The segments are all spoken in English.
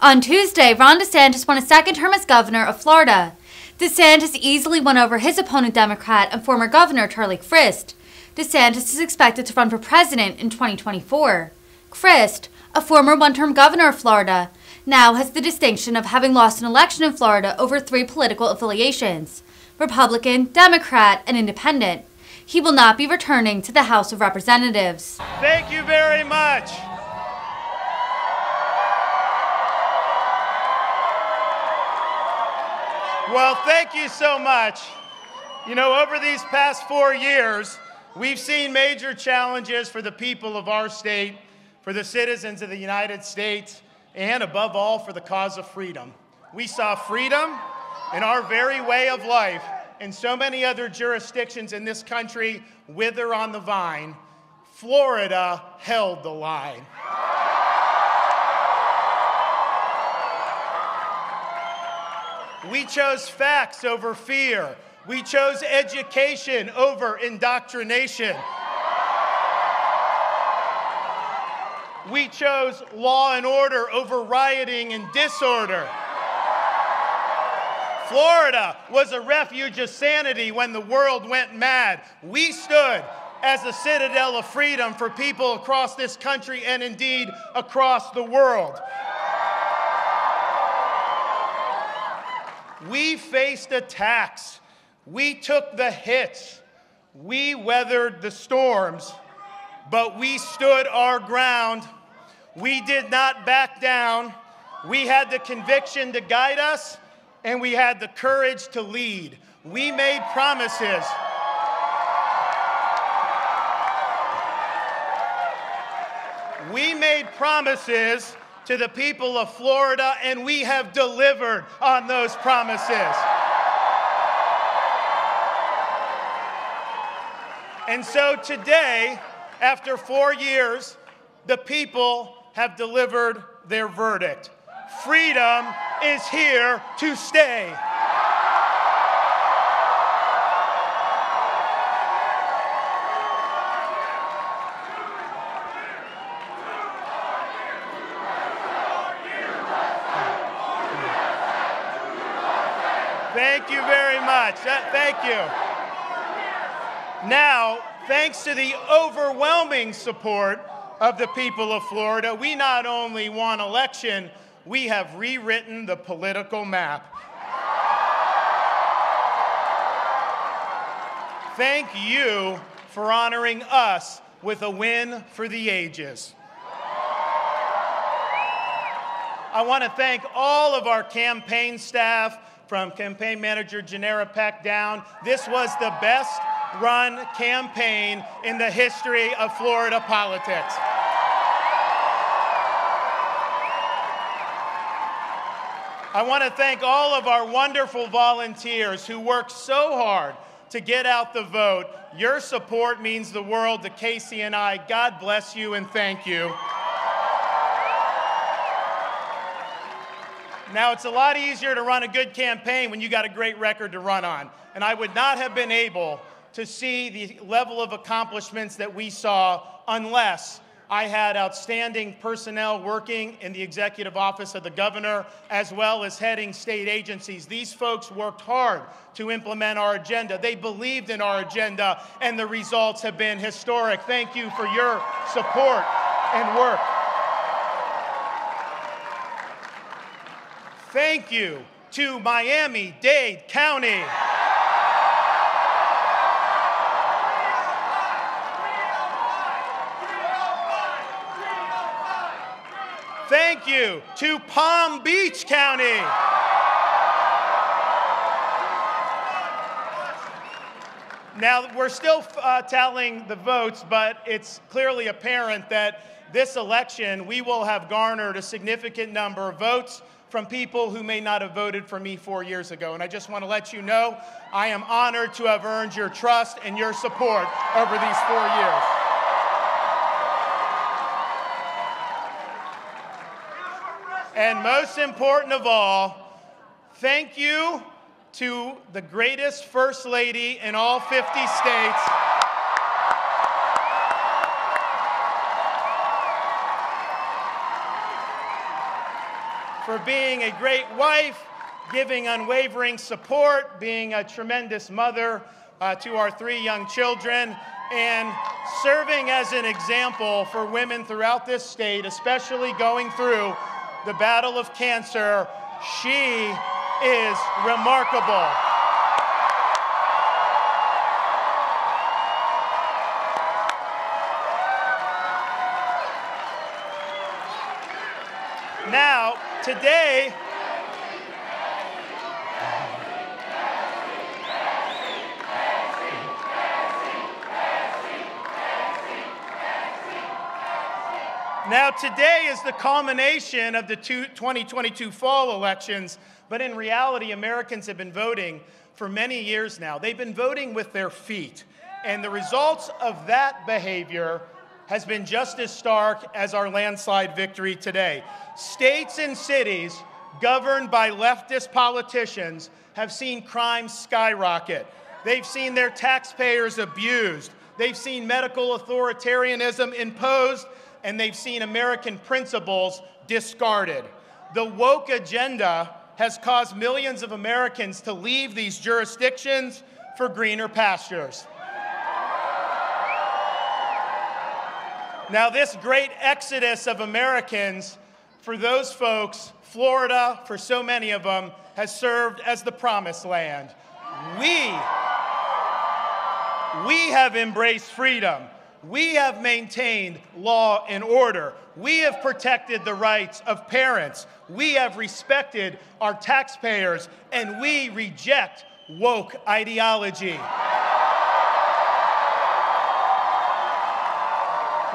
On Tuesday, Ron DeSantis won a second term as governor of Florida. DeSantis easily won over his opponent, Democrat and former governor Charlie Crist. DeSantis is expected to run for president in 2024. Crist, a former one-term governor of Florida, now has the distinction of having lost an election in Florida over 3 political affiliations: Republican, Democrat, and Independent. He will not be returning to the House of Representatives. Thank you very much. Well, thank you so much. You know, over these past 4 years, we've seen major challenges for the people of our state, for the citizens of the United States, and above all, for the cause of freedom. We saw freedom in our very way of life and so many other jurisdictions in this country wither on the vine. Florida held the line. We chose facts over fear. We chose education over indoctrination. We chose law and order over rioting and disorder. Florida was a refuge of sanity when the world went mad. We stood as a citadel of freedom for people across this country and indeed across the world. We faced attacks. We took the hits. We weathered the storms, but we stood our ground. We did not back down. We had the conviction to guide us, and we had the courage to lead. We made promises. We made promises to the people of Florida, and we have delivered on those promises. And so today, after 4 years, the people have delivered their verdict. Freedom is here to stay. Thank you very much. Thank you. Now, thanks to the overwhelming support of the people of Florida, we not only won election, we have rewritten the political map. Thank you for honoring us with a win for the ages. I want to thank all of our campaign staff, from campaign manager Janera Peck down. This was the best run campaign in the history of Florida politics. I want to thank all of our wonderful volunteers who worked so hard to get out the vote. Your support means the world to Casey and I. God bless you and thank you. Now, it's a lot easier to run a good campaign when you got a great record to run on. And I would not have been able to see the level of accomplishments that we saw unless I had outstanding personnel working in the executive office of the governor, as well as heading state agencies. These folks worked hard to implement our agenda. They believed in our agenda, and the results have been historic. Thank you for your support and work. Thank you to Miami-Dade County. Thank you to Palm Beach County. Now, we're still tallying the votes, but it's clearly apparent that this election, we will have garnered a significant number of votes from people who may not have voted for me 4 years ago. And I just want to let you know, I am honored to have earned your trust and your support over these 4 years. And most important of all, thank you to the greatest First Lady in all 50 states, for being a great wife, giving unwavering support, being a tremendous mother to our 3 young children, and serving as an example for women throughout this state, especially going through the battle of cancer. She is remarkable. Now, today, is the culmination of the 2022 fall elections, but in reality, Americans have been voting for many years now. They've been voting with their feet, and the results of that behavior has been just as stark as our landslide victory today. States and cities governed by leftist politicians have seen crime skyrocket. They've seen their taxpayers abused. They've seen medical authoritarianism imposed, and they've seen American principles discarded. The woke agenda has caused millions of Americans to leave these jurisdictions for greener pastures. Now, this great exodus of Americans, for those folks, Florida, for so many of them, has served as the promised land. We have embraced freedom. We have maintained law and order. We have protected the rights of parents. We have respected our taxpayers, and we reject woke ideology.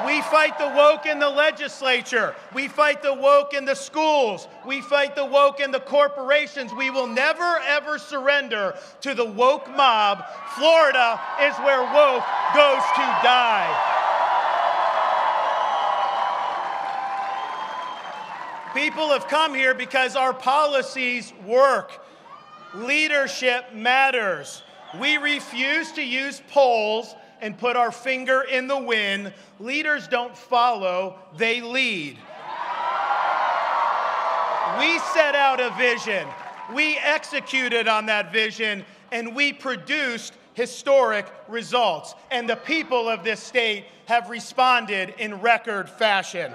We fight the woke in the legislature. We fight the woke in the schools. We fight the woke in the corporations. We will never, ever surrender to the woke mob. Florida is where woke goes to die. People have come here because our policies work. Leadership matters. We refuse to use polls and put our finger in the wind. Leaders don't follow, they lead. We set out a vision, we executed on that vision, and we produced historic results. And the people of this state have responded in record fashion.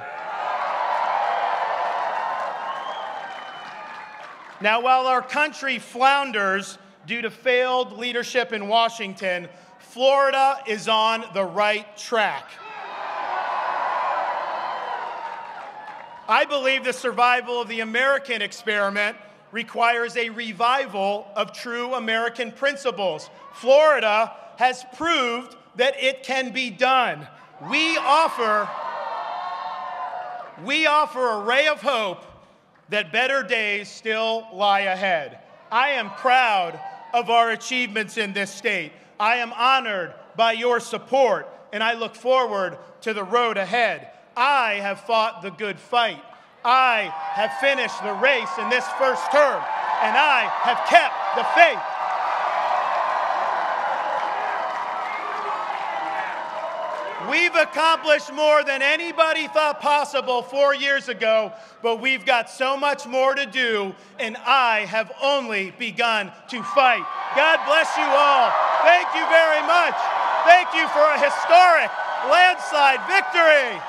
Now, while our country flounders due to failed leadership in Washington, Florida is on the right track. I believe the survival of the American experiment requires a revival of true American principles. Florida has proved that it can be done. We offer a ray of hope that better days still lie ahead. I am proud of our achievements in this state. I am honored by your support, and I look forward to the road ahead. I have fought the good fight. I have finished the race in this first term, and I have kept the faith. We've accomplished more than anybody thought possible 4 years ago, but we've got so much more to do, and I have only begun to fight. God bless you all. Thank you very much. Thank you for a historic landslide victory.